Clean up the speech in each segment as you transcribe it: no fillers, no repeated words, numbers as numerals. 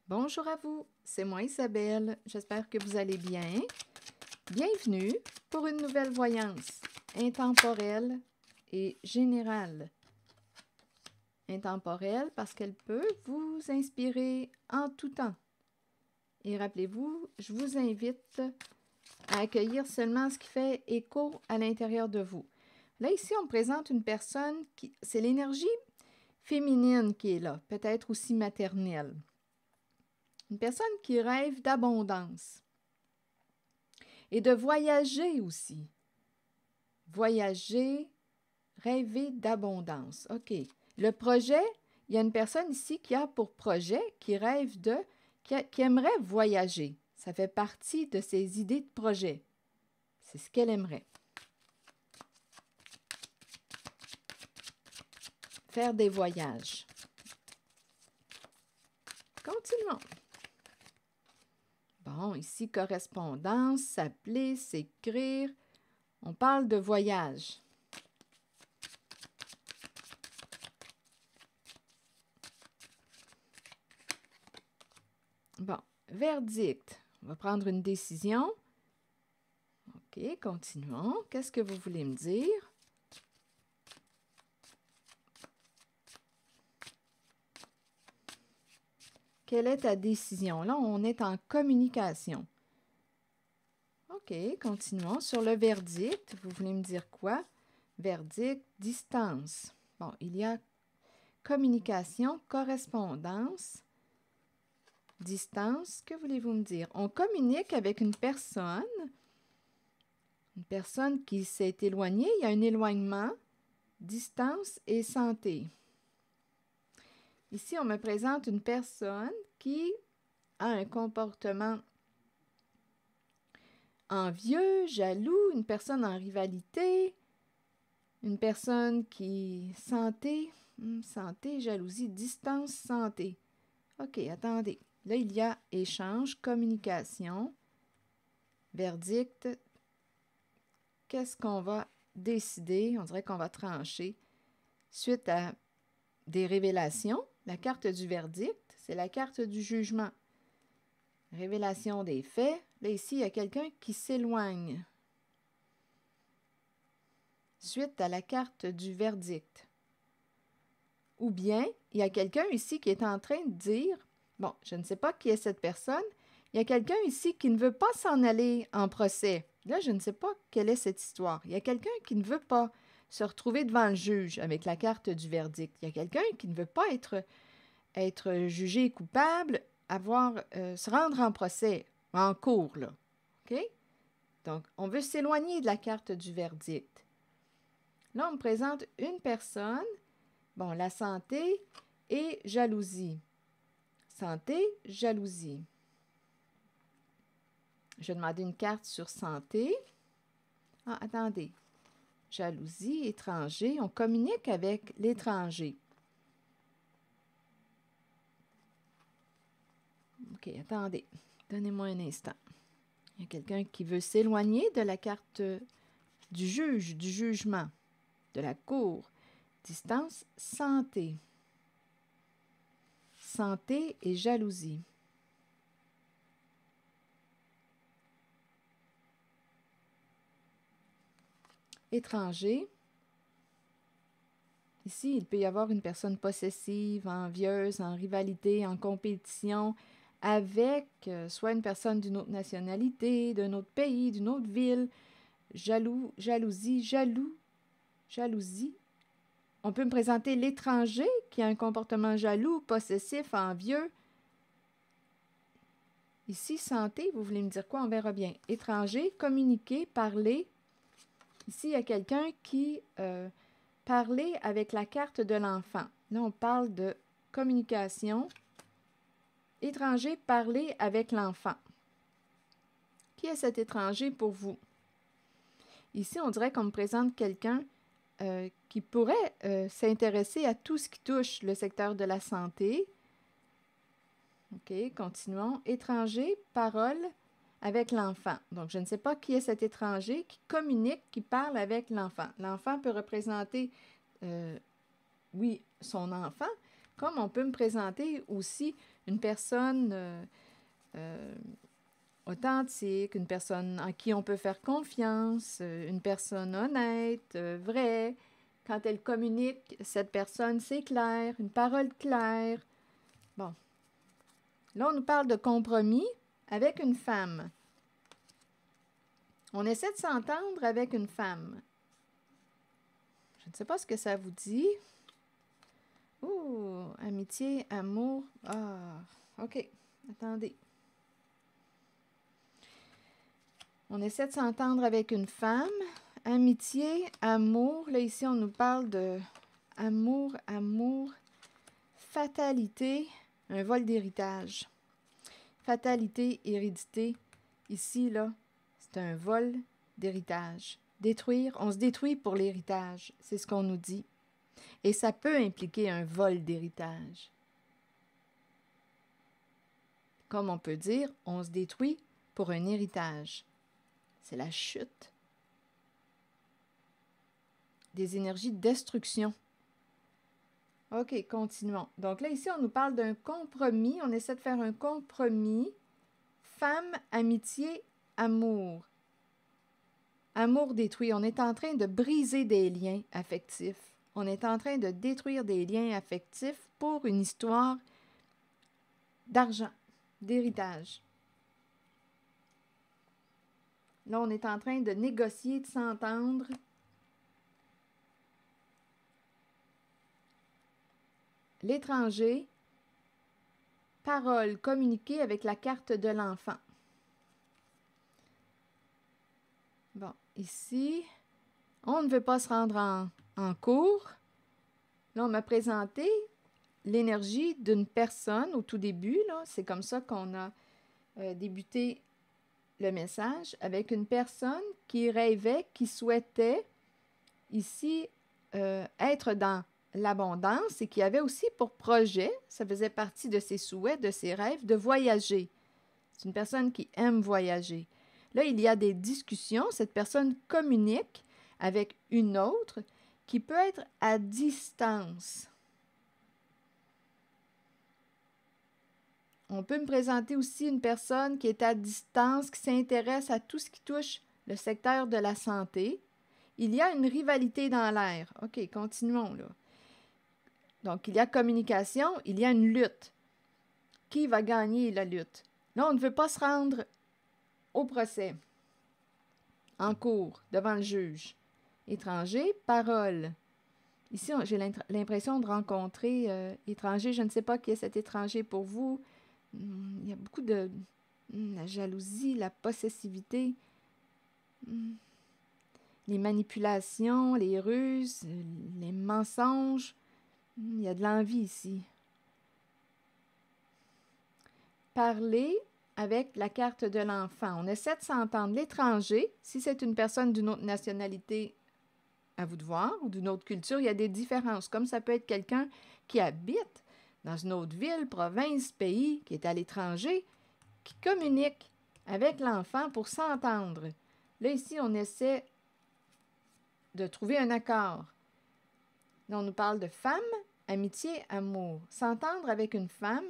Bonjour à vous, c'est moi Isabelle, j'espère que vous allez bien. Bienvenue pour une nouvelle voyance intemporelle et générale. Intemporelle parce qu'elle peut vous inspirer en tout temps. Et rappelez-vous, je vous invite à accueillir seulement ce qui fait écho à l'intérieur de vous. Là, ici, on me présente une personne qui... C'est l'énergie féminine qui est là, peut-être aussi maternelle. Une personne qui rêve d'abondance et de voyager aussi. Voyager, rêver d'abondance. OK. Le projet, il y a une personne ici qui a pour projet, qui rêve de, qui aimerait voyager. Ça fait partie de ses idées de projet. C'est ce qu'elle aimerait. Faire des voyages. Continuons. Bon, ici, correspondance, s'appeler, s'écrire. On parle de voyage. Bon, verdict. On va prendre une décision. OK, continuons. Qu'est-ce que vous voulez me dire? Quelle est ta décision? Là, on est en communication. OK, continuons. Sur le verdict, vous voulez me dire quoi? Verdict, distance. Bon, il y a communication, correspondance, distance. Que voulez-vous me dire? On communique avec une personne qui s'est éloignée. Il y a un éloignement, distance et santé. Ici, on me présente une personne qui a un comportement envieux, jaloux, une personne en rivalité, une personne qui... Santé, jalousie, distance, santé. OK, attendez. Là, il y a échange, communication, verdict. Qu'est-ce qu'on va décider? On dirait qu'on va trancher. Suite à des révélations, la carte du verdict, c'est la carte du jugement. Révélation des faits. Là, ici, il y a quelqu'un qui s'éloigne. Suite à la carte du verdict. Ou bien, il y a quelqu'un ici qui est en train de dire, bon, je ne sais pas qui est cette personne, il y a quelqu'un ici qui ne veut pas s'en aller en procès. Là, je ne sais pas quelle est cette histoire. Il y a quelqu'un qui ne veut pas se retrouver devant le juge avec la carte du verdict. Il y a quelqu'un qui ne veut pas être jugé coupable, se rendre en procès, en cours, là. OK? Donc, on veut s'éloigner de la carte du verdict. Là, on me présente une personne, bon, la santé et jalousie. Santé, jalousie. Je vais demander une carte sur santé. Ah, attendez. Jalousie, étranger. On communique avec l'étranger. OK, attendez. Donnez-moi un instant. Il y a quelqu'un qui veut s'éloigner de la carte du juge, du jugement, de la cour. Distance, santé. Santé et jalousie. Étranger. Ici, il peut y avoir une personne possessive, envieuse, en rivalité, en compétition avec soit une personne d'une autre nationalité, d'un autre pays, d'une autre ville. Jalousie. On peut me présenter l'étranger qui a un comportement jaloux, possessif, envieux. Ici, santé, vous voulez me dire quoi? On verra bien. Étranger, communiquer, parler. Ici, il y a quelqu'un qui parlait avec la carte de l'enfant. Là, on parle de communication. Étranger, parler avec l'enfant. Qui est cet étranger pour vous? Ici, on dirait qu'on me présente quelqu'un qui pourrait s'intéresser à tout ce qui touche le secteur de la santé. OK, continuons. Étranger, parole avec l'enfant. Donc, je ne sais pas qui est cet étranger qui communique, qui parle avec l'enfant. L'enfant peut représenter, oui, son enfant, Comme on peut me présenter aussi une personne authentique, une personne en qui on peut faire confiance, une personne honnête, vraie. Quand elle communique, cette personne, c'est clair, une parole claire. Bon. Là, on nous parle de compromis avec une femme. On essaie de s'entendre avec une femme. Je ne sais pas ce que ça vous dit. Ouh, amitié, amour. Ah, OK. Attendez. On essaie de s'entendre avec une femme. Amitié, amour. Là, ici, on nous parle de amour, fatalité, un vol d'héritage. Fatalité, hérédité. Ici, là, c'est un vol d'héritage. Détruire, on se détruit pour l'héritage. C'est ce qu'on nous dit. Et ça peut impliquer un vol d'héritage. Comme on peut dire, on se détruit pour un héritage. C'est la chute. Des énergies de destruction. OK, continuons. Donc là, ici, on nous parle d'un compromis. On essaie de faire un compromis. Femme, amitié, amour. Amour détruit. On est en train de briser des liens affectifs. On est en train de détruire des liens affectifs pour une histoire d'argent, d'héritage. Là, on est en train de négocier, de s'entendre. L'étranger, parole communiquée avec la carte de l'enfant. Bon, ici, on ne veut pas se rendre en cours. Là, on m'a présenté l'énergie d'une personne au tout début. C'est comme ça qu'on a débuté le message avec une personne qui rêvait, qui souhaitait ici être dans l'abondance et qui avait aussi pour projet, ça faisait partie de ses souhaits, de ses rêves, de voyager. C'est une personne qui aime voyager. Là, il y a des discussions. Cette personne communique avec une autre qui peut être à distance. On peut me présenter aussi une personne qui est à distance, qui s'intéresse à tout ce qui touche le secteur de la santé. Il y a une rivalité dans l'air. OK, continuons là. Donc, il y a communication, il y a une lutte. Qui va gagner la lutte? Là, on ne veut pas se rendre au procès, en cours, devant le juge. Étranger, parole. Ici, j'ai l'impression de rencontrer étranger. Je ne sais pas qui est cet étranger pour vous. Il y a beaucoup de la jalousie, la possessivité, les manipulations, les ruses, les mensonges. Il y a de l'envie ici. Parler avec la carte de l'enfant. On essaie de s'entendre. L'étranger, si c'est une personne d'une autre nationalité, à vous de voir, ou d'une autre culture, il y a des différences. Comme ça peut être quelqu'un qui habite dans une autre ville, province, pays, qui est à l'étranger, qui communique avec l'enfant pour s'entendre. Là, ici, on essaie de trouver un accord. Là, on nous parle de femme, amitié, amour. S'entendre avec une femme,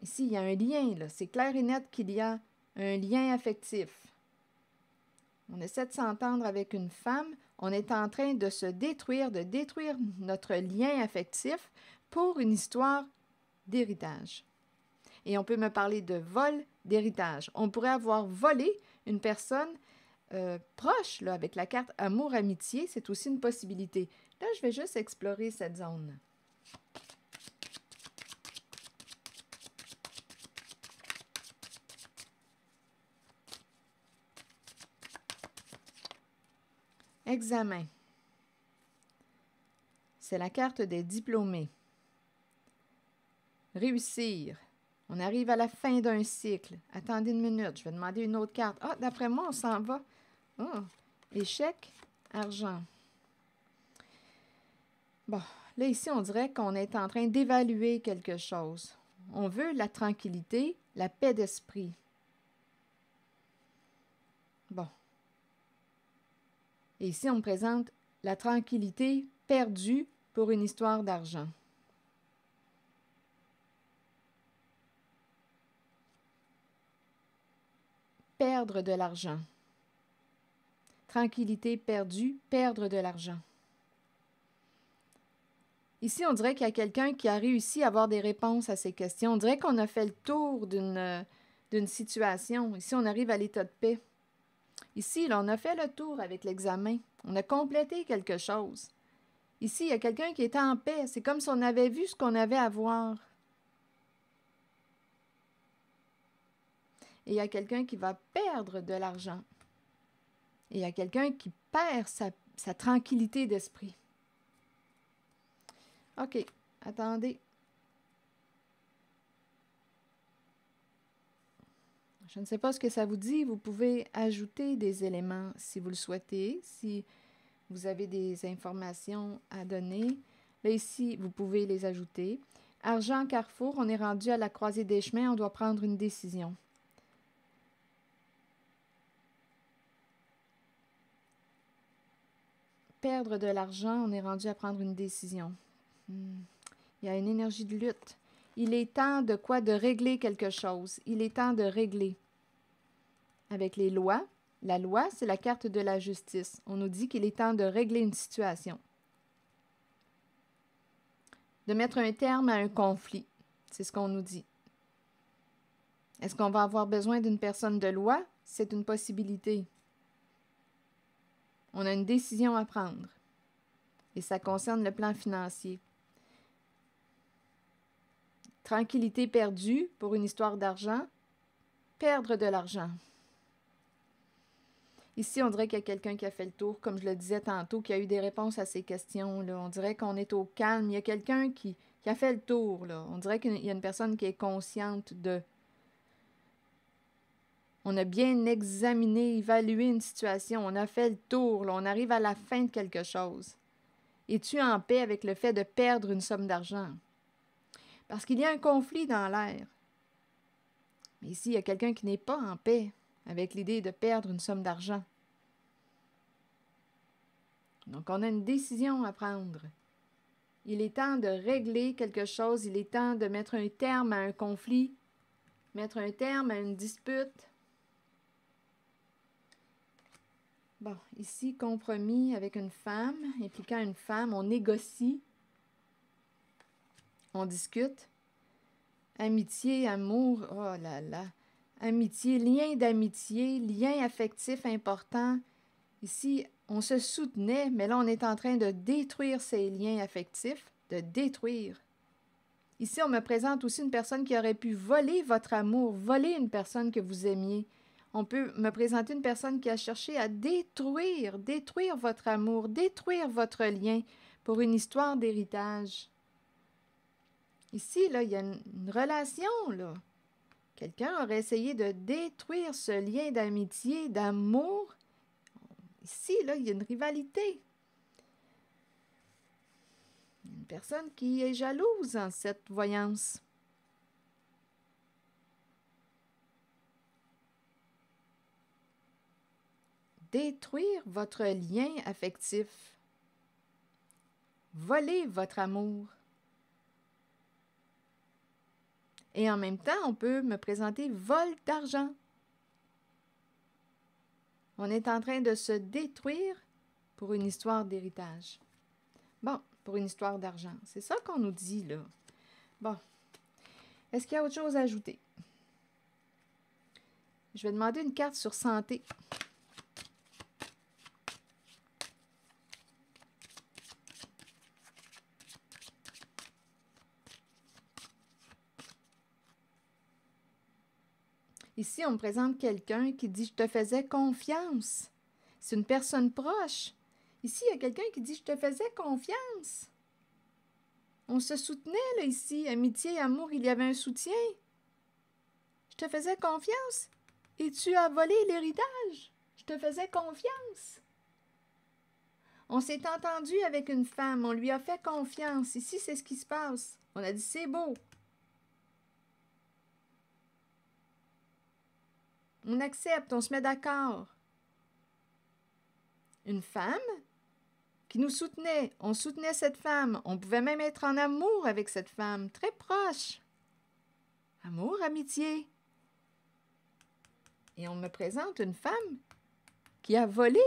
ici, il y a un lien, là. C'est clair et net qu'il y a un lien affectif. On essaie de s'entendre avec une femme. On est en train de se détruire, de détruire notre lien affectif pour une histoire d'héritage. Et on peut me parler de vol d'héritage. On pourrait avoir volé une personne proche, là, avec la carte amour-amitié. C'est aussi une possibilité. Là, je vais juste explorer cette zone. Examen. C'est la carte des diplômés. Réussir. On arrive à la fin d'un cycle. Attendez une minute, je vais demander une autre carte. Ah, d'après moi, on s'en va. Oh, échec, argent. Bon, là, ici, on dirait qu'on est en train d'évaluer quelque chose. On veut la tranquillité, la paix d'esprit. Bon. Et ici, on me présente la tranquillité perdue pour une histoire d'argent. perdre de l'argent. Tranquillité perdue, perdre de l'argent. Ici, on dirait qu'il y a quelqu'un qui a réussi à avoir des réponses à ces questions. On dirait qu'on a fait le tour d'une situation. Ici, on arrive à l'état de paix. Ici, là, on a fait le tour avec l'examen. On a complété quelque chose. Ici, il y a quelqu'un qui est en paix. C'est comme si on avait vu ce qu'on avait à voir. Et il y a quelqu'un qui va perdre de l'argent. Et il y a quelqu'un qui perd sa tranquillité d'esprit. OK, attendez. Je ne sais pas ce que ça vous dit. Vous pouvez ajouter des éléments si vous le souhaitez, si vous avez des informations à donner. Là, ici, vous pouvez les ajouter. Argent Carrefour, on est rendu à la croisée des chemins, on doit prendre une décision. Perdre de l'argent, on est rendu à prendre une décision. Il y a une énergie de lutte. Il est temps de quoi? De régler quelque chose. Il est temps de régler. Avec les lois, la loi, c'est la carte de la justice. On nous dit qu'il est temps de régler une situation. De mettre un terme à un conflit. C'est ce qu'on nous dit. Est-ce qu'on va avoir besoin d'une personne de loi? C'est une possibilité. On a une décision à prendre. Et ça concerne le plan financier. Tranquillité perdue pour une histoire d'argent. Perdre de l'argent. Ici, on dirait qu'il y a quelqu'un qui a fait le tour, comme je le disais tantôt, qui a eu des réponses à ces questions-là. On dirait qu'on est au calme. Il y a quelqu'un qui a fait le tour, là. On dirait qu'il y a une personne qui est consciente de... On a bien examiné, évalué une situation. On a fait le tour, là. On arrive à la fin de quelque chose. Es-tu en paix avec le fait de perdre une somme d'argent? Parce qu'il y a un conflit dans l'air. Mais ici, il y a quelqu'un qui n'est pas en paix avec l'idée de perdre une somme d'argent. Donc, on a une décision à prendre. Il est temps de régler quelque chose, il est temps de mettre un terme à un conflit, mettre un terme à une dispute. Bon, ici, compromis avec une femme, impliquant une femme, on négocie, on discute. Amitié, amour, oh là là. Amitié, lien d'amitié, lien affectif important. Ici, on se soutenait, mais là, on est en train de détruire ces liens affectifs, de détruire. Ici, on me présente aussi une personne qui aurait pu voler votre amour, voler une personne que vous aimiez. On peut me présenter une personne qui a cherché à détruire votre amour, détruire votre lien pour une histoire d'héritage. Ici, là, il y a une relation, là. Quelqu'un aurait essayé de détruire ce lien d'amitié, d'amour. Ici, là, il y a une rivalité. Une personne qui est jalouse en cette voyance. Détruire votre lien affectif. Voler votre amour. Et en même temps, on peut me présenter vol d'argent. On est en train de se détruire pour une histoire d'héritage. Bon, pour une histoire d'argent. C'est ça qu'on nous dit, là. Bon. Est-ce qu'il y a autre chose à ajouter? Je vais demander une carte sur santé. Ici, on me présente quelqu'un qui dit « Je te faisais confiance ». C'est une personne proche. Ici, il y a quelqu'un qui dit « Je te faisais confiance ». On se soutenait, là, ici. Amitié, amour, il y avait un soutien. Je te faisais confiance et tu as volé l'héritage. Je te faisais confiance. On s'est entendu avec une femme, on lui a fait confiance. Ici, c'est ce qui se passe. On a dit « C'est beau ». On accepte, on se met d'accord. Une femme qui nous soutenait. On soutenait cette femme. On pouvait même être en amour avec cette femme, très proche. Amour, amitié. Et on me présente une femme qui a volé,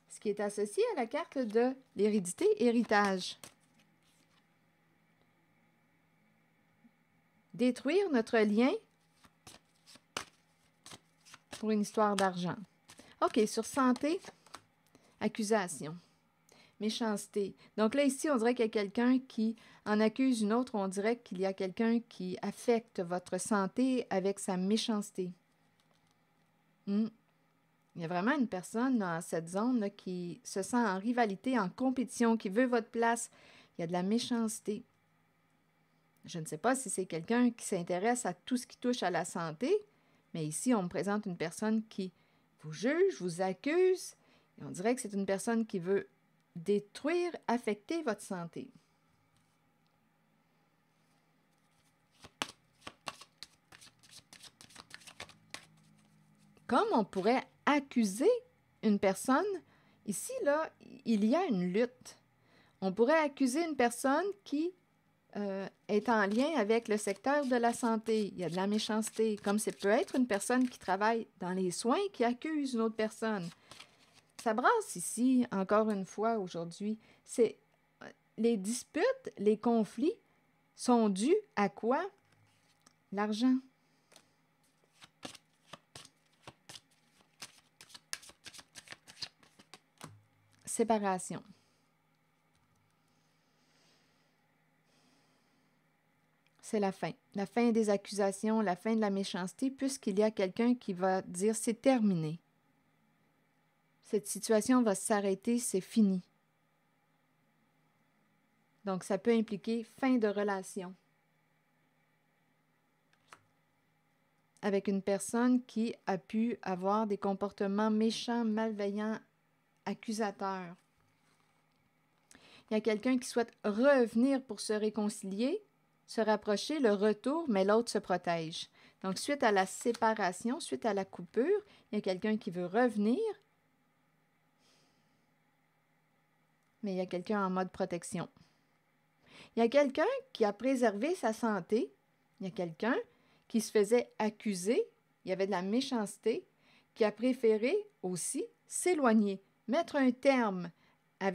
ce qui est associé à la carte de l'hérédité, héritage. Détruire notre lien pour une histoire d'argent. OK, sur santé, accusation, méchanceté. Donc là, ici, on dirait qu'il y a quelqu'un qui en accuse une autre, on dirait qu'il y a quelqu'un qui affecte votre santé avec sa méchanceté. Il y a vraiment une personne dans cette zone là, qui se sent en rivalité, en compétition, qui veut votre place. Il y a de la méchanceté. Je ne sais pas si c'est quelqu'un qui s'intéresse à tout ce qui touche à la santé, mais ici, on me présente une personne qui vous juge, vous accuse, et on dirait que c'est une personne qui veut détruire, affecter votre santé. Comme on pourrait accuser une personne, ici, là, il y a une lutte. On pourrait accuser une personne qui est en lien avec le secteur de la santé. Il y a de la méchanceté, comme ça peut être une personne qui travaille dans les soins qui accuse une autre personne. Ça brasse ici, encore une fois, aujourd'hui. Les disputes, les conflits sont dus à quoi? L'argent. Séparation. C'est la fin des accusations, la fin de la méchanceté, puisqu'il y a quelqu'un qui va dire c'est terminé. Cette situation va s'arrêter, c'est fini. Donc, ça peut impliquer fin de relation avec une personne qui a pu avoir des comportements méchants, malveillants, accusateurs. Il y a quelqu'un qui souhaite revenir pour se réconcilier, se rapprocher, le retour, mais l'autre se protège. Donc, suite à la séparation, suite à la coupure, il y a quelqu'un qui veut revenir, mais il y a quelqu'un en mode protection. Il y a quelqu'un qui a préservé sa santé. Il y a quelqu'un qui se faisait accuser. Il y avait de la méchanceté, qui a préféré aussi s'éloigner, mettre un terme à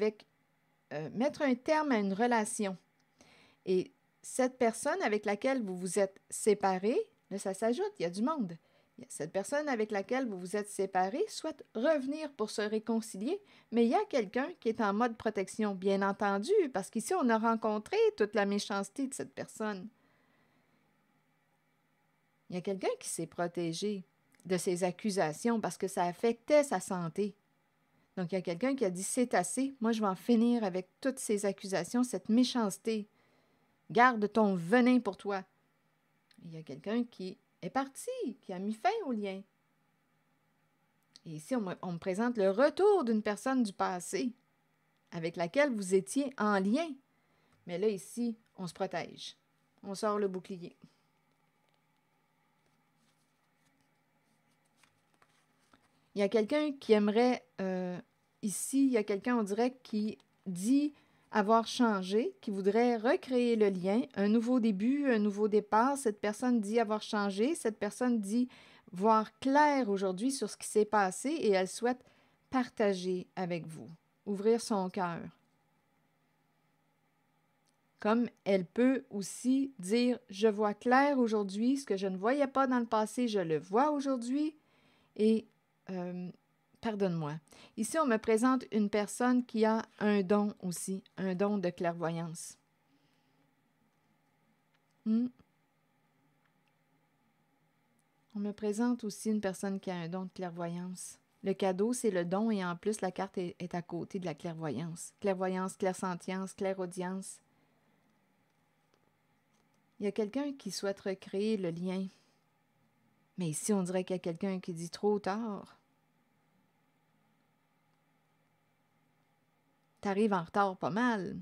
une relation. Et cette personne avec laquelle vous vous êtes séparés, là, ça s'ajoute, il y a du monde. Cette personne avec laquelle vous vous êtes séparés souhaite revenir pour se réconcilier, mais il y a quelqu'un qui est en mode protection, bien entendu, parce qu'ici, on a rencontré toute la méchanceté de cette personne. Il y a quelqu'un qui s'est protégé de ces accusations parce que ça affectait sa santé. Donc, il y a quelqu'un qui a dit « c'est assez, moi je vais en finir avec toutes ces accusations, cette méchanceté. Garde ton venin pour toi. » Il y a quelqu'un qui est parti, qui a mis fin au lien. Et ici, on me présente le retour d'une personne du passé avec laquelle vous étiez en lien. Mais là, ici, on se protège. On sort le bouclier. Il y a quelqu'un qui aimerait, ici, il y a quelqu'un, on dirait, qui dit avoir changé, qui voudrait recréer le lien, un nouveau début, un nouveau départ. Cette personne dit avoir changé, cette personne dit voir clair aujourd'hui sur ce qui s'est passé et elle souhaite partager avec vous, ouvrir son cœur. Comme elle peut aussi dire « je vois clair aujourd'hui, ce que je ne voyais pas dans le passé, je le vois aujourd'hui et pardonne-moi. » Ici, on me présente une personne qui a un don aussi, un don de clairvoyance. On me présente aussi une personne qui a un don de clairvoyance. Le cadeau, c'est le don et en plus, la carte est à côté de la clairvoyance. Clairvoyance, clairsentience, clairaudience. Il y a quelqu'un qui souhaite recréer le lien. Mais ici, on dirait qu'il y a quelqu'un qui dit trop tard. T'arrives en retard pas mal.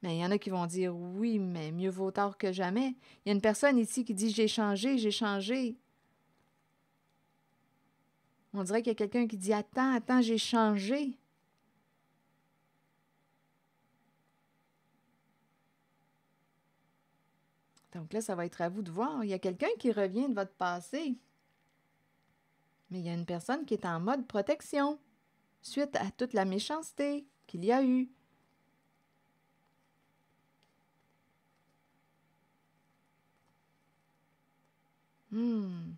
Mais il y en a qui vont dire oui, mais mieux vaut tard que jamais. Il y a une personne ici qui dit j'ai changé, j'ai changé. On dirait qu'il y a quelqu'un qui dit attends, j'ai changé. Donc là, ça va être à vous de voir. Il y a quelqu'un qui revient de votre passé. Mais il y a une personne qui est en mode protection suite à toute la méchanceté qu'il y a eu. Il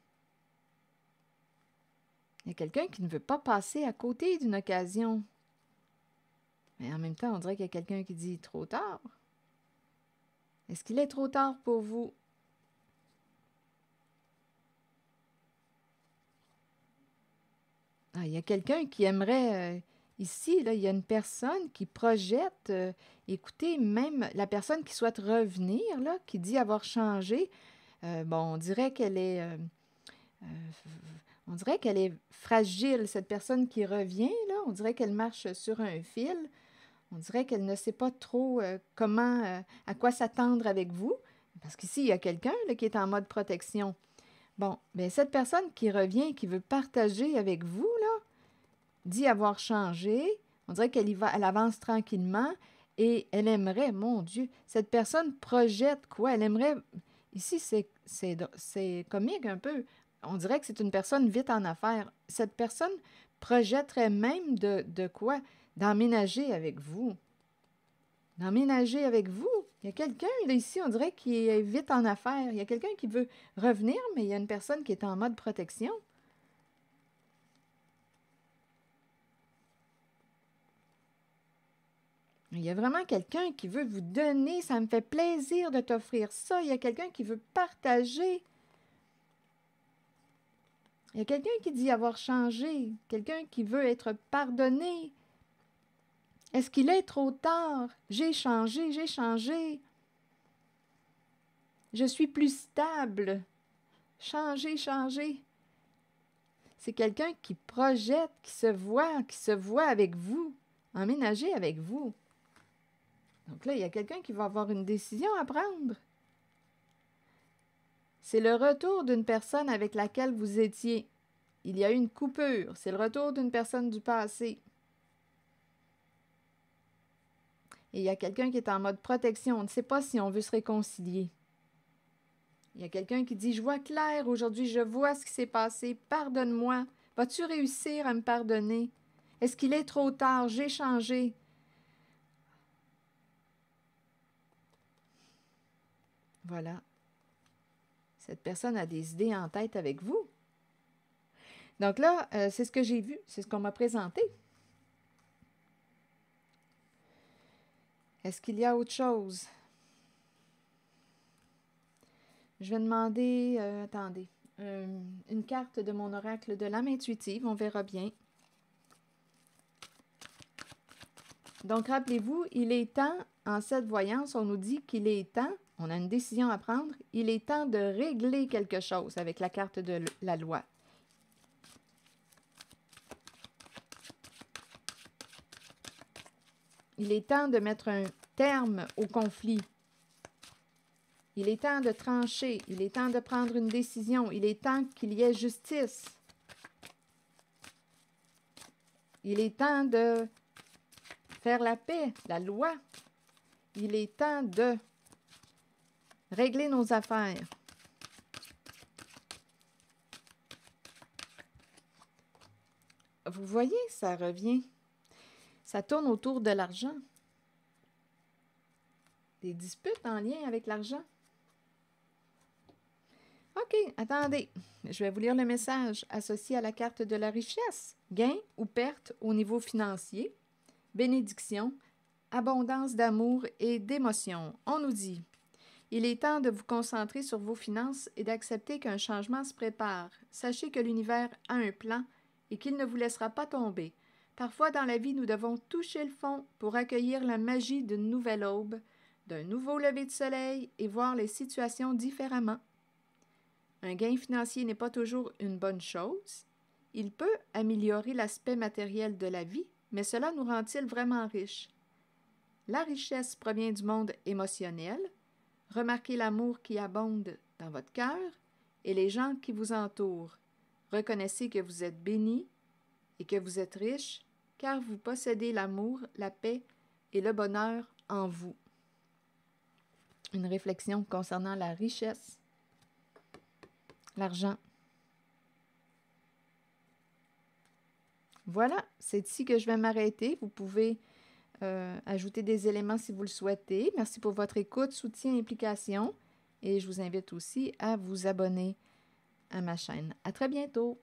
y a quelqu'un qui ne veut pas passer à côté d'une occasion. Mais en même temps, on dirait qu'il y a quelqu'un qui dit trop tard. Est-ce qu'il est trop tard pour vous? Il y a quelqu'un qui aimerait, ici, là, il y a une personne qui projette, écoutez, même la personne qui souhaite revenir, là, qui dit avoir changé, on dirait on dirait qu'elle est fragile, cette personne qui revient, là, on dirait qu'elle marche sur un fil, on dirait qu'elle ne sait pas trop à quoi s'attendre avec vous, parce qu'ici, il y a quelqu'un là, qui est en mode protection. Bon, bien, cette personne qui revient, qui veut partager avec vous, là, dit avoir changé. On dirait qu'elle y va, elle avance tranquillement et elle aimerait, mon Dieu, cette personne projette quoi? Elle aimerait, ici, c'est comique un peu. On dirait que c'est une personne vite en affaires. Cette personne projetterait même de quoi? D'emménager avec vous. D'emménager avec vous. Il y a quelqu'un, là, ici, on dirait, qui est vite en affaires. Il y a quelqu'un qui veut revenir, mais il y a une personne qui est en mode protection. Il y a vraiment quelqu'un qui veut vous donner. Ça me fait plaisir de t'offrir ça. Il y a quelqu'un qui veut partager. Il y a quelqu'un qui dit avoir changé. Quelqu'un qui veut être pardonné. Est-ce qu'il est trop tard? J'ai changé, j'ai changé. Je suis plus stable. Changer, changer. C'est quelqu'un qui projette, qui se voit avec vous, emménager avec vous. Donc là, il y a quelqu'un qui va avoir une décision à prendre. C'est le retour d'une personne avec laquelle vous étiez. Il y a eu une coupure. C'est le retour d'une personne du passé. Et il y a quelqu'un qui est en mode protection. On ne sait pas si on veut se réconcilier. Il y a quelqu'un qui dit « Je vois clair aujourd'hui, je vois ce qui s'est passé. Pardonne-moi. Vas-tu réussir à me pardonner? Est-ce qu'il est trop tard? J'ai changé. » Voilà. Cette personne a des idées en tête avec vous. Donc là, c'est ce que j'ai vu, c'est ce qu'on m'a présenté. Est-ce qu'il y a autre chose? Je vais demander, attendez, une carte de mon oracle de l'âme intuitive, on verra bien. Donc, rappelez-vous, il est temps, en cette voyance, on nous dit qu'il est temps, on a une décision à prendre, il est temps de régler quelque chose avec la carte de la loi. Il est temps de mettre un terme au conflit. Il est temps de trancher. Il est temps de prendre une décision. Il est temps qu'il y ait justice. Il est temps de faire la paix, la loi. Il est temps de régler nos affaires. Vous voyez, ça revient. Ça tourne autour de l'argent. Des disputes en lien avec l'argent. OK, attendez. Je vais vous lire le message associé à la carte de la richesse. Gain ou perte au niveau financier. Bénédiction. Abondance d'amour et d'émotion. On nous dit: il est temps de vous concentrer sur vos finances et d'accepter qu'un changement se prépare. Sachez que l'univers a un plan et qu'il ne vous laissera pas tomber. Parfois dans la vie, nous devons toucher le fond pour accueillir la magie d'une nouvelle aube, d'un nouveau lever de soleil et voir les situations différemment. Un gain financier n'est pas toujours une bonne chose. Il peut améliorer l'aspect matériel de la vie, mais cela nous rend-il vraiment riches? La richesse provient du monde émotionnel. Remarquez l'amour qui abonde dans votre cœur et les gens qui vous entourent. Reconnaissez que vous êtes béni et que vous êtes riche, car vous possédez l'amour, la paix et le bonheur en vous. Une réflexion concernant la richesse, l'argent. Voilà, c'est ici que je vais m'arrêter. Vous pouvez ajouter des éléments si vous le souhaitez. Merci pour votre écoute, soutien, implication. Et je vous invite aussi à vous abonner à ma chaîne. À très bientôt!